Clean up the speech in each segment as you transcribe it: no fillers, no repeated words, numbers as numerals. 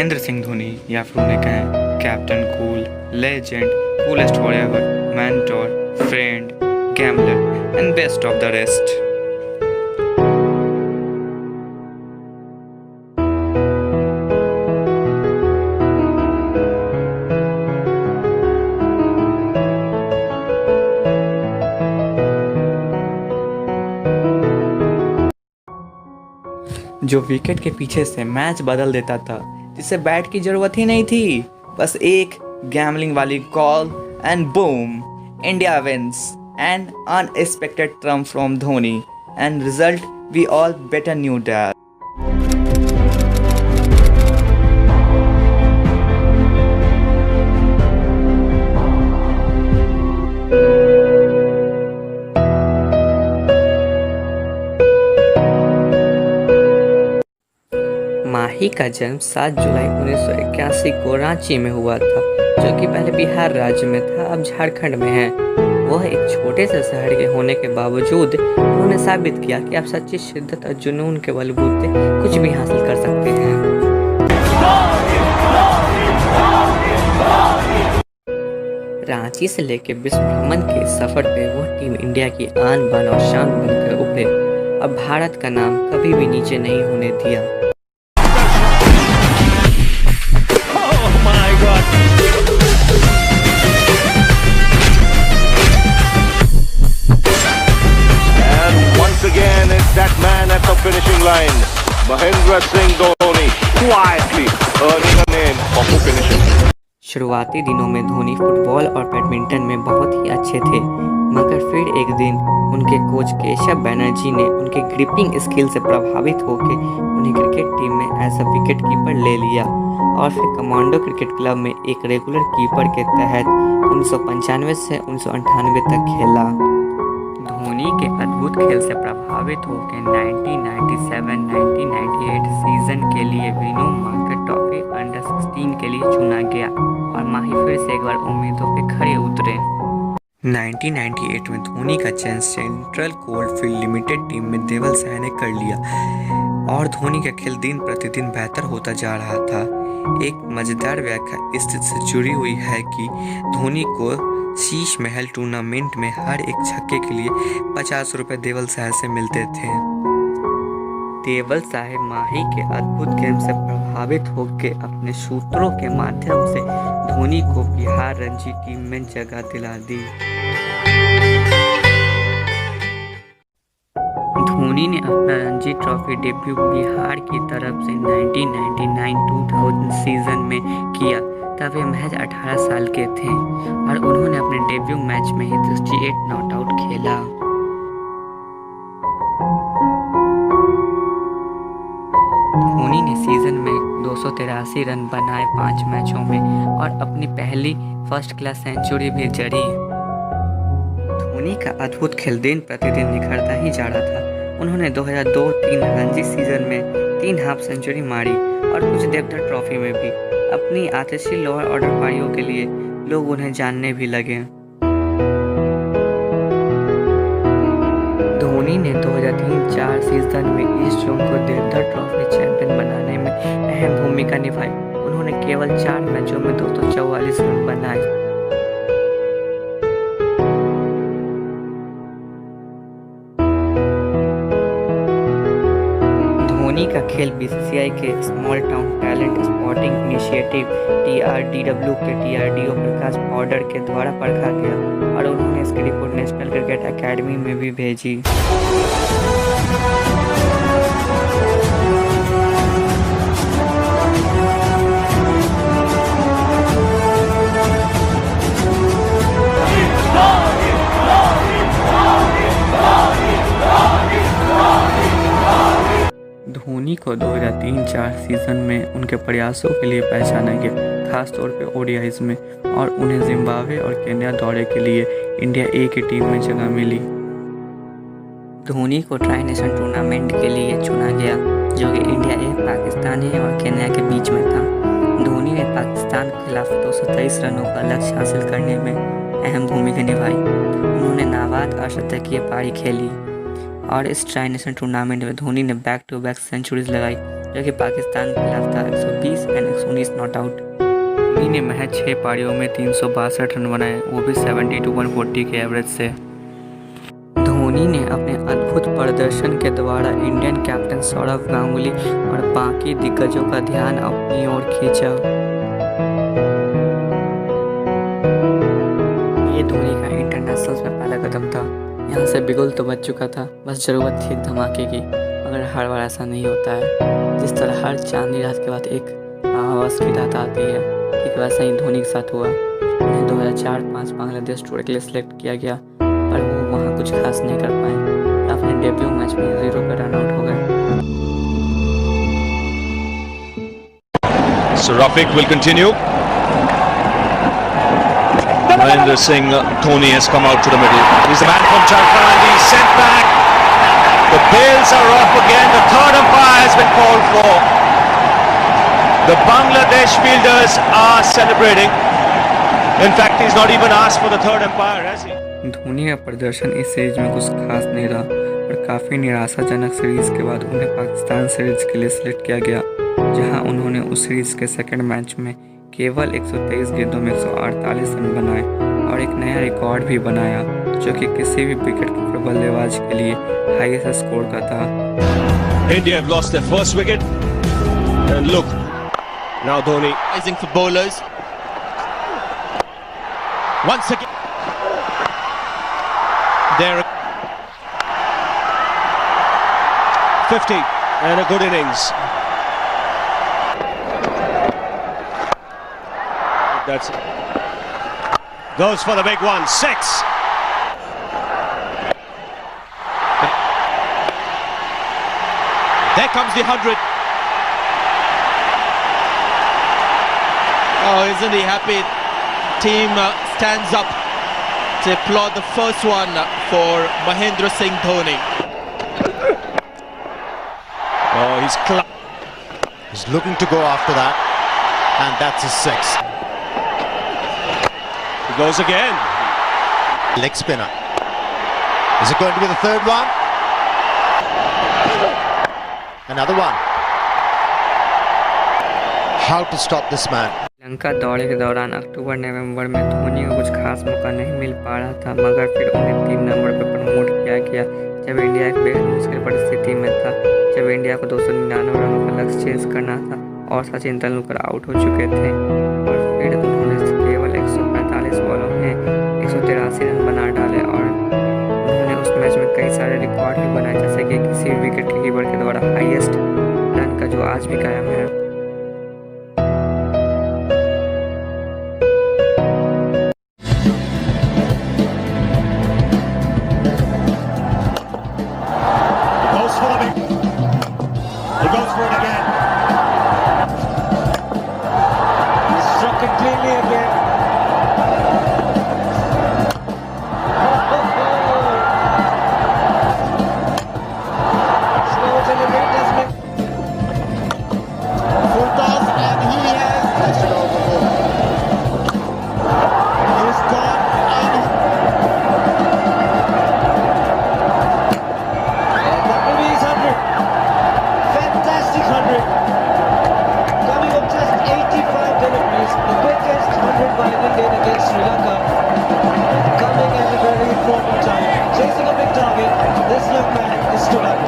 महेंद्र सिंह धोनी या फिर उन्हें कहें captain cool, legend, coolest forever, mentor, friend, gambler and best of the rest. जो विकेट के पीछे से मैच बदल देता था, जिसे बैट की जरूरत ही नहीं थी, बस एक गैम्बलिंग वाली call and boom, India wins an unexpected turn from Dhoni and result we all better knew that. Mahi का जन्म 7 जुलाई 1981 को रांची में हुआ था, जो कि पहले बिहार राज्य में था, अब झारखंड में है। वह एक छोटे से शहर के होने के बावजूद उन्होंने साबित किया कि आप सच्ची शिद्दत और जुनून के बलबूते कुछ भी हासिल कर सकते हैं। रांची से लेकर विश्व भ्रमण के सफर पे वह टीम इंडिया की आन बान और शान बनकर उभरे और भारत का नाम कभी भी नीचे नहीं होने दिया। Again, it's that man at the finishing line, Mahendra Singh Dhoni, quietly earning a name of finishing. शुरुआती दिनों में धोनी फुटबॉल और बैडमिंटन में बहुत ही अच्छे थे, मगर फिर एक दिन उनके कोच केशव बैनर्जी ने उनके ग्रिपिंग स्किल से प्रभावित होकर उन्हें क्रिकेट टीम में एज अ विकेट कीपर ले लिया और फिर कमांडो क्रिकेट क्लब में एक रेगुलर कीपर के तहत 1995 से 1998 तक खेला। धोनी के अद्भुत खेल से प्रभावित होकर 1997-1998 सीजन के लिए विनो मार्केट ट्रॉफी अंडर 16 के लिए चुना गया और माही फिर से एक बार उम्मीदों पे खड़े उतरे। 1998 में धोनी का चयन सेंट्रल कोलफील्ड लिमिटेड टीम में देवल साय ने कर लिया और धोनी का खेल दिन प्रतिदिन बेहतर होता जा रहा था। एक मजेदार व्याख्या इस से जुड़ी हुई है कि धोनी को शीश महल टूर्नामेंट में हर एक छक्के के लिए 50 रुपए देवल साय से मिलते थे। देवल साय माही के अद्भुत गेम से प्रभावित होकर अपने सूत्रों के माध्यम से धोनी को बिहार रणजी टीम में जगह दिला दी। धोनी ने अपना रणजी ट्रॉफी डेब्यू बिहार की तरफ से 1999-2000 सीजन में किया, तब वे महज 18 साल के थे और उन्होंने अपने डेब्यू मैच में ही 68 नॉट आउट खेला। धोनी ने सीजन में 283 रन बनाए 5 मैचों में और अपनी पहली फर्स्ट क्लास सेंचुरी भी जड़ी। धोनी का अद्भुत खेल दिन प्रतिदिन निखरता ही जा रहा था। उन्होंने 2002-03 रणजी सीजन में 3 हाफ सेंचुरी मारी और कुछ देवधर ट्रॉफी में भी। अपनी आतिशी लोअर ऑर्डर पारियों के लिए लोग उन्हें जानने भी लगे। धोनी ने 2003-04 सीजन में ईस्ट जोन को देवधर ट्रॉफी चैंपियन बनाने में अहम भूमिका निभाई। उन्होंने केवल 4 मैचों में 244 रन बनाए। धोनी का खेल बीसीसीआई के small town talent spotting initiative TRDW के TRDO प्रकाश पाउडर के द्वारा परखा गया और उन्होंने इसकी रिपोर्ट नेशनल क्रिकेट एकेडमी में भी भेजी। धोनी को 2003-04 सीजन में उनके प्रयासों के लिए पहचाना गया, खासतौर पे ओडीआईज में, और उन्हें जिम्बाब्वे और केन्या दौरे के लिए इंडिया ए की टीम में जगह मिली। धोनी को ट्राई नेशन टूर्नामेंट के लिए चुना गया, जो कि इंडिया ए, पाकिस्तान ए और केन्या के बीच में था। धोनी ने पाकिस्तान के खिलाफ 223 रनों का लक्ष्य हासिल करने में अहम भूमिका निभाई। उन्होंने नाबाद अर्धशतकीय पारी खेली और इस ट्राई नेशन टूर्नामेंट में धोनी ने बैक टू बैक सेंचुरीज लगाई, जो कि पाकिस्तान के खिलाफ था 120 और Dhoni is not out. Dhoni ने महज 6 पारियों में 362 रन बनाए, वो भी 70-140 के एवरेज से। धोनी ने अपने अद्भुत प्रदर्शन के द्वारा इंडियन कैप्टन सौरव गांगुली और बाकी दिग्गजों का ध्यान अपनी ओर खींचा। ये धोनी का इंटरनेशनल में पहला कदम था। यहाँ से बिगुल तो बच चुका था, बस जरूरत थी एक धमाके की। मगर हर बार ऐसा नहीं होता है। जिस तरह हर चांदनी रात के बाद एक आवाज़ की रात आती है, ठीक वैसा ही धोनी के साथ हुआ। उन्हें 2004-05 बांग्लादेश टूर के लिए सिलेक्ट किया गया, पर वो वहाँ कुछ खास नहीं कर पाए। अपने डेब्यू मैच में 0 पर रन आउट हो गए। So Rafiq will continue. Mahendra Singh Dhoni has come out to the middle. He's the man from Jharkhand. He's sent back. The bails are off again. The third umpire has been called for. The Bangladesh fielders are celebrating. In fact, he's not even asked for the third umpire, has he? Dhoni का प्रदर्शन इस series में कुछ खास नहीं रहा और काफ़ी निराशाजनक सीरीज के बाद उन्हें पाकिस्तान सीरीज के लिए सिलेक्ट किया गया, जहां उन्होंने उस सीरीज के सेकंड मैच में केवल 123 गेंदों में 148 रन बनाए और एक नया रिकॉर्ड भी बनाया, जो कि किसी भी विकेट कीपर बल्लेबाज के लिए हाईएस्ट स्कोर का था। India have lost their first wicket. And look, now Dhoni rising for bowlers. Once again, there 50 and a good innings. That's goes for the big one, 6. there comes the 100. Oh, isn't he happy? Team stands up to applaud the first one for Mahendra Singh Dhoni. Oh, He's looking to go after that, and that's his 6. he goes again. Leg spinner. Is it going to be the third one? Another one. How to stop this man? Sri Lanka दौरे के दौरान अक्टूबर-नवंबर में धोनी को कुछ खास मौका नहीं मिल पा रहा था, मगर फिर उन्हें 3 नंबर पर प्रमोट किया गया जब इंडिया एक बेहद मुश्किल परिस्थिति में था, जब इंडिया को 299 रनों का लक्ष्य चेज करना था और सचिन तेंदुलकर आउट हो चुके थे। और फिर उन्होंने केवल 145 बॉलों में 183 रन बना डाले और उन्होंने उस मैच में कई सारे रिकॉर्ड भी बनाए, जैसे कि किसी विकेट कीपर के द्वारा हाईएस्ट रन का, जो आज भी कायम है। He goes for it again. He struck it cleanly again. Slow delivery, doesn't it? Full toss, and he has touched it over the goal. He's gone, and that will be his 100. Fantastic 100. Coming up just 85 deliveries, the quickest 100 by an Indian against Sri Lanka. Coming at a very important time. Chasing a big target, this young man is stood up.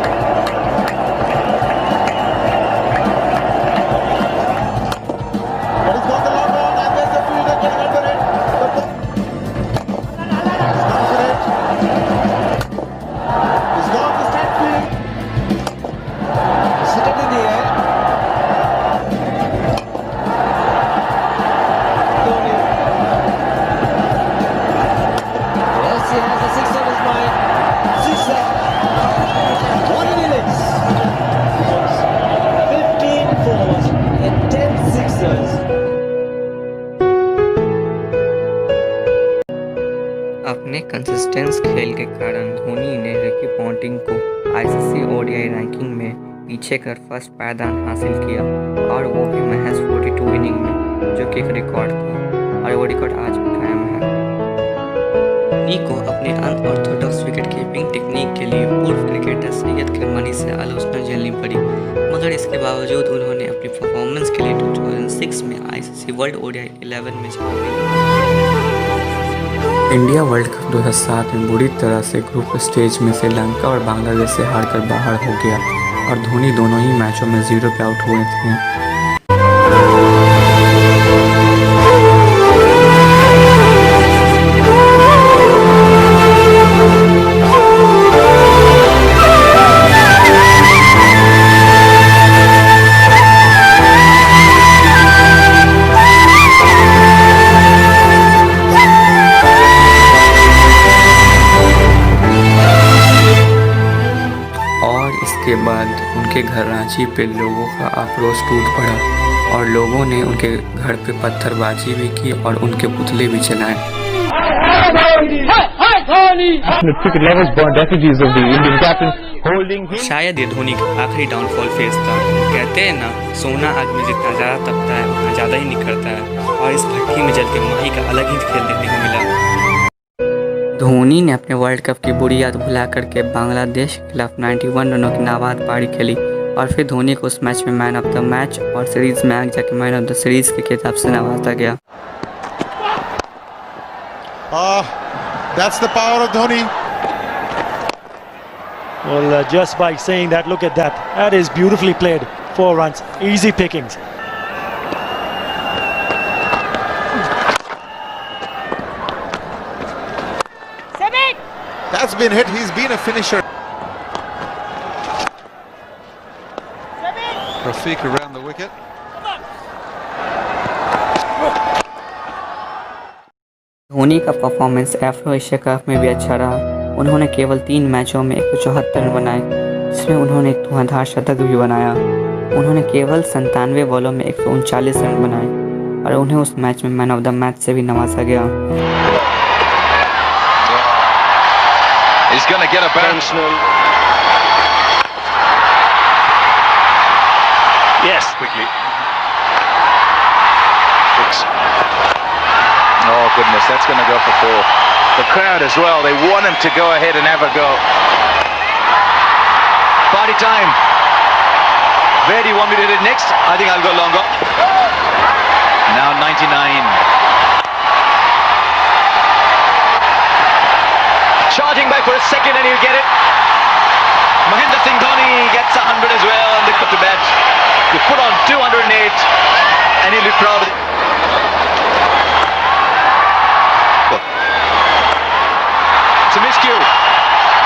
But he's got the long on, and there's the fielder getting under it. He's gone for it. He's gone for Stanfield. Sitting in the air. Dhoni. Yes, he has a 6 on his mind. 6 what an innings. 15 fours and 10 sixers. अपने consistence खेल के कारण धोनी ने Ricky Ponting को ICC ODI ranking में पीछे कर first पायदान हासिल किया, और वो भी महज 42 इनिंग में, जो कि एक रिकॉर्ड था और वो रिकॉर्ड आज भी कायम है। धोनी को अपने अनऑर्थोडॉक्स विकेट कीपिंग टेक्निक के लिए पूर्व क्रिकेटर सैयद खरमानी से आलोचना झेलनी पड़ी, मगर इसके बावजूद उन्होंने अपनी परफॉर्मेंस के लिए 2006 में आईसीसी वर्ल्ड ओडीआई 11 में जगह दी। इंडिया वर्ल्ड कप 2007 में बुरी तरह से ग्रुप स्टेज में श्रीलंका और बांग्लादेश से हारकर बाहर हो गया और धोनी दोनों ही मैचों में 0 पे आउट हुए थे। इसके बाद उनके घर रांची पे लोगों का आक्रोश टूट पड़ा और लोगों ने उनके घर पे पत्थरबाजी भी की और उनके पुतले भी चलाए। शायद ये धोनी का आखिरी डाउनफॉल फेज था। कहते हैं ना, सोना आग में जितना ज़्यादा तपता है उतना ज़्यादा ही निखरता है, और इस भट्टी में जल के माही का अलग ही खेल देखने को मिला। धोनी ने अपने वर्ल्ड कप की बुरी याद भुला करके बांग्लादेश के खिलाफ 91 रनों की नाबाद पारी खेली और फिर धोनी को उस मैच में मैन ऑफ द मैच और सीरीज में आगे जाके मैन ऑफ द सीरीज के खिताब से नवाजा गया। That's the power of Dhoni. Well, just by saying that, look at that. That is beautifully played. 4 runs, easy pickings. That's been hit. He's been a finisher. Rafiq around the wicket. Dhoni का performance Afro Asia cup में भी अच्छा रहा। उन्होंने केवल 3 मैचों में 174 run बनाए, जिसमें उन्होंने एक धुआंधार शतक भी बनाया। उन्होंने केवल 97 बॉलों में 139 रन बनाए और उन्हें उस मैच में मैन ऑफ द मैच से भी नवाजा गया। He's going to get a bounce. Yes, quickly. Oh goodness, that's going to go for 4. The crowd as well, they want him to go ahead and have a go. Party time. Where do you want me to do it next? I think I'll go longer. Now 99. Charging back for a second and he'll get it. Mahendra Singh Dhoni gets 100 as well and they put to bat. He put on 208 and he'll be proud. It's a miscue.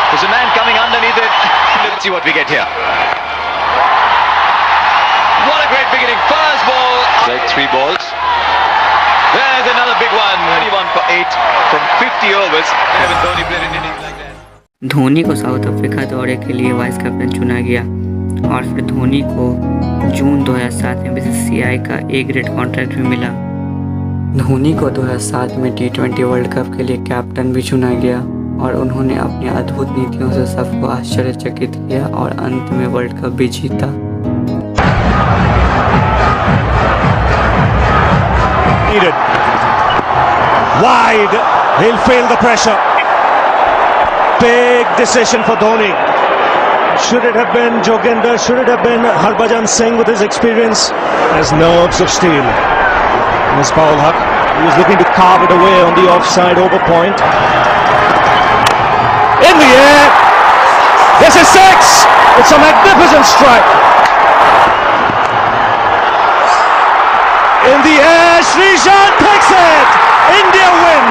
There's a man coming underneath it. Let's see what we get here. What a great beginning. First ball. Like 3 balls. There's another big one. 31 for 8 from 50 overs. Haven't Dhoni played an innings like that. Dhoni को south Africa दौरे के लिए vice captain चुना गया और फिर धोनी को जून 2007 में बीसीसीआई का A ग्रेड कॉन्ट्रैक्ट भी मिला। धोनी को 2007 में T20 वर्ल्ड कप के लिए कैप्टन भी चुना गया और उन्होंने अपनी अद्भुत नीतियों से सबको आश्चर्यचकित किया और अंत में वर्ल्ड कप भी जीता। Wide, he'll feel the pressure. Big decision for Dhoni. Should it have been Joginder? Should it have been Harbhajan Singh with his experience? Has nerves of steel. Misbah ul Haq. He was looking to carve it away on the offside over point. In the air. This is 6. It's a magnificent strike. In the air, Sreesanth takes it. India win.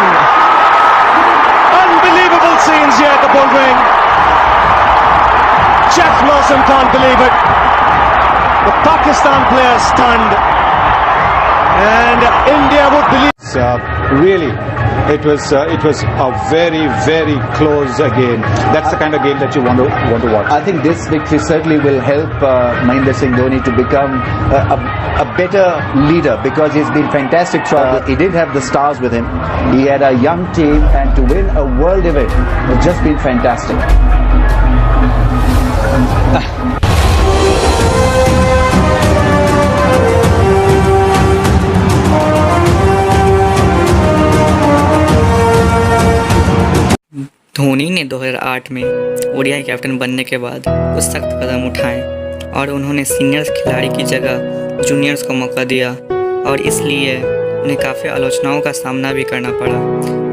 Unbelievable scenes here at the Bullring. Jeff Lawson can't believe it. The Pakistan players stunned. And India would believe. Really, it was a very, very close game. That's the kind of game that you want to watch. I think this victory certainly will help Mahendra Singh Dhoni to become a better leader because he's been fantastic throughout. He did have the stars with him. He had a young team, and to win a world event has just been fantastic. Dhoni ने 2008 में ODI captain बनने के बाद कुछ सख्त कदम उठाए और उन्होंने सीनियर्स खिलाड़ी की जगह जूनियर्स को मौका दिया और इसलिए उन्हें काफ़ी आलोचनाओं का सामना भी करना पड़ा,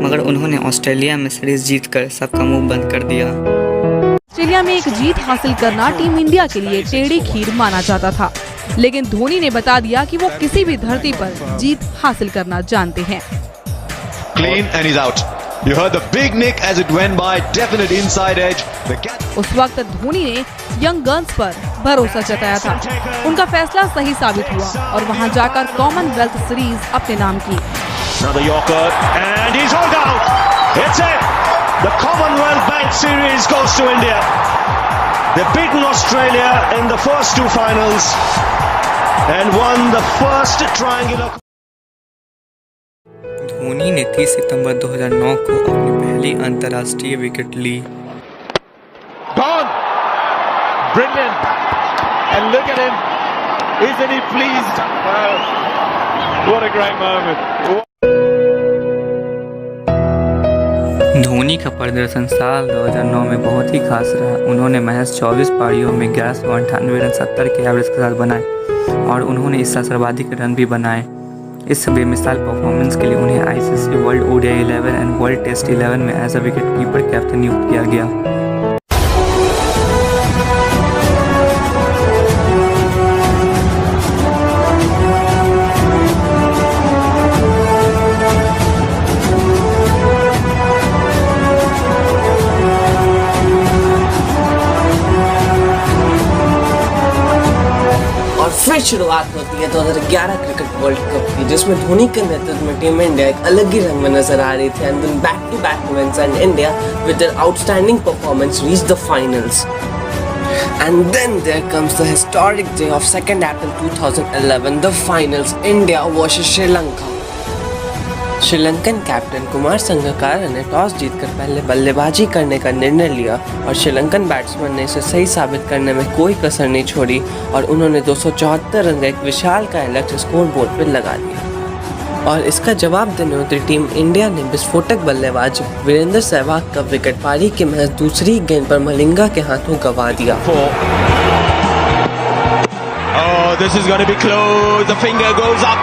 मगर उन्होंने ऑस्ट्रेलिया में सीरीज जीतकर सबका मुंह बंद कर दिया। ऑस्ट्रेलिया में एक जीत हासिल करना टीम इंडिया के लिए टेढ़ी खीर माना जाता था, लेकिन धोनी ने बता दिया कि वो किसी भी धरती पर जीत हासिल करना जानते हैं। Clean and he's out. You heard the big nick as it went by, definite inside edge. उस वक्त धोनी ने यंग गन्स पर भरोसा जताया था। उनका फैसला सही साबित हुआ और वहां जाकर कॉमनवेल्थ सीरीज अपने नाम की। Another Yorker and he's hauled out. It's it. The Commonwealth Bank Series goes to India. They've beaten Australia in the first two finals and won the first triangular. Dhoni ने 30 सितंबर 2009 को अपनी पहली अंतर्राष्ट्रीय विकेट ली। Gone! Brilliant! And look at him! Isn't he pleased? What a great moment! Dhoni का प्रदर्शन साल 2009 में बहुत ही खास रहा। उन्होंने महज 24 पारियों में 1198 रन 70 के एवरेज के साथ बनाए और उन्होंने इस साल सर्वाधिक रन भी बनाए। इस बेमिसाल परफॉर्मेंस के लिए उन्हें ICC world ODI 11 and world test 11 में as a wicket keeper captain नियुक्त किया गया। फिर शुरुआत होती है 2011 क्रिकेट वर्ल्ड कप की, जिसमें धोनी के नेतृत्व में टीम इंडिया एक अलग ही रंग में नजर आ रही थी। And then back to back events and India with their outstanding performance reach the finals. And then there comes the historic day of 2nd April 2011, the finals, India versus Sri Lanka. Sri Lankan captain Kumar Sangakkara ने toss जीतकर पहले बल्लेबाजी करने का निर्णय लिया और Sri Lankan batsman ने इसे सही साबित करने में कोई कसर नहीं छोड़ी और उन्होंने 274 रन का एक विशाल का लक्ष्य स्कोर बोर्ड पर लगा दिया। और इसका जवाब देने उतरी टीम इंडिया ने विस्फोटक बल्लेबाज वीरेंद्र सहवाग का विकेट पारी के महज दूसरी गेंद पर मलिंगा के हाथों गंवा दिया। This is going to be close. The finger goes up.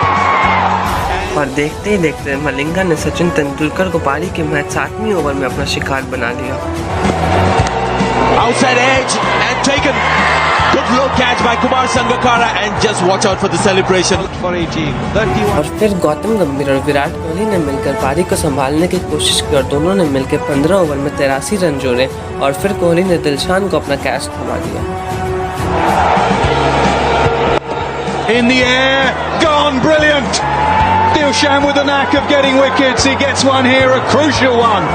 और देखते ही देखते मलिंगा ने सचिन तेंदुलकर को पारी के मैच 7वीं ओवर में अपना शिकार बना लिया। Outside edge and taken. Good low catch by Kumar Sangakkara and just watch out for the celebration. For 18, और फिर गौतम गंभीर और विराट कोहली ने मिलकर पारी को संभालने की कोशिश की और दोनों ने मिलकर 15 ओवर में 83 रन जोड़े और फिर कोहली ने दिलशान को अपना कैच थमा दिया। In the air, gone, brilliant! Dilshan with the knack of getting wickets. He gets one here, a crucial one.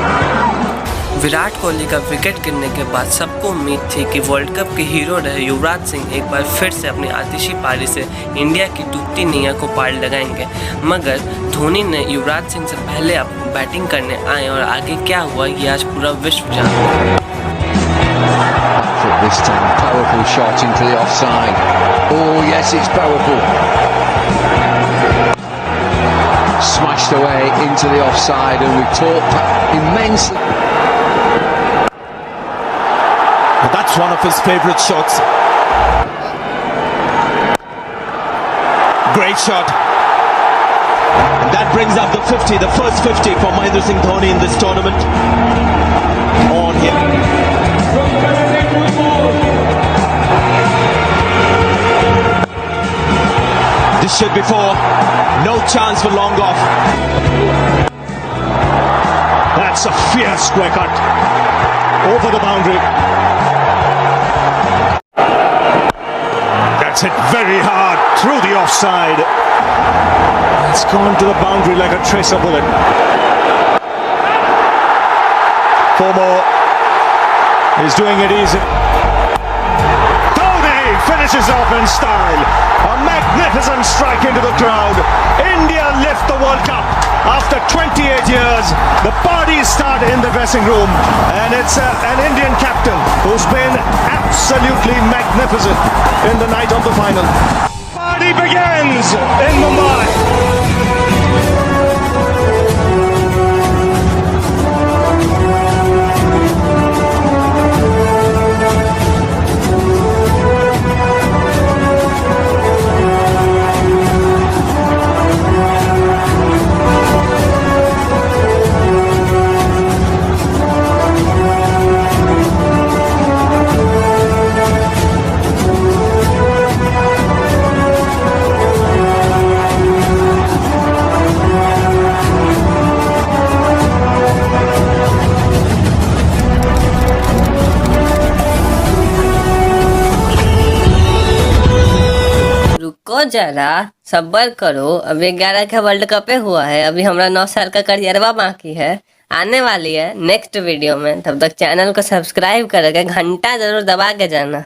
Virat Kohli का विकेट गिरने के बाद सबको उम्मीद थी कि वर्ल्ड कप के हीरो रहे युवराज सिंह एक बार फिर से अपनी आतिशी पारी से इंडिया की डूबती नैया को पार लगाएंगे, मगर धोनी ने युवराज सिंह से पहले अपनी बैटिंग करने आए और आगे क्या हुआ ये आज पूरा विश्व जानता है। This time, powerful shot into the offside. Oh yes, it's powerful. Smashed away into the offside, and we talked immensely. That's one of his favorite shots. Great shot. That brings up the 50, the first 50 for Mahendra Singh Dhoni in this tournament. On him. This should be four. No chance for long off. That's a fierce square cut over the boundary. That's hit very hard through the offside. It's gone to the boundary like a tracer bullet. 4 more. He's doing it easy. Dhoni finishes off in style. A magnificent strike into the crowd. India lift the World Cup after 28 years. The parties start in the dressing room, and it's an Indian captain who's been absolutely magnificent in the night of the final. Party begins in Mumbai. रुको जरा, सब्र करो। अभी 11 का world cup हुआ है, अभी हमारा 9 साल का करियरवा बाकी है, आने वाली है नेक्स्ट वीडियो में। तब तक चैनल को सब्सक्राइब करके घंटा जरूर दबा के जाना।